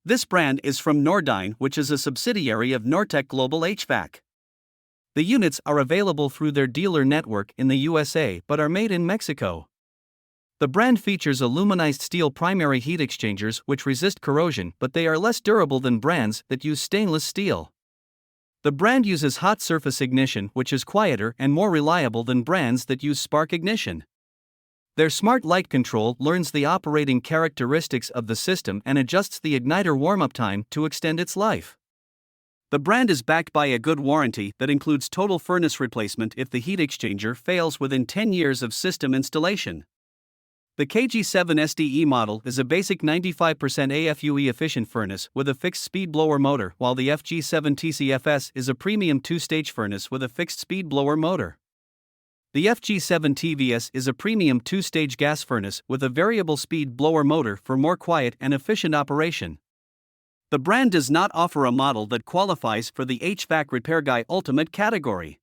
This brand is from Nordyne, which is a subsidiary of Nortec Global HVAC. The units are available through their dealer network in the USA but are made in Mexico. The brand features aluminized steel primary heat exchangers which resist corrosion, but they are less durable than brands that use stainless steel. The brand uses hot surface ignition, which is quieter and more reliable than brands that use spark ignition. Their smart light control learns the operating characteristics of the system and adjusts the igniter warm-up time to extend its life. The brand is backed by a good warranty that includes total furnace replacement if the heat exchanger fails within 10 years of system installation. The KG7 SDE model is a basic 95% AFUE efficient furnace with a fixed-speed blower motor, while the FG7TC-FS is a premium 2-stage furnace with a fixed-speed blower motor. The FG7T-VS is a premium 2-stage gas furnace with a variable-speed blower motor for more quiet and efficient operation. The brand does not offer a model that qualifies for the HvacRepairGuy Ultimate category.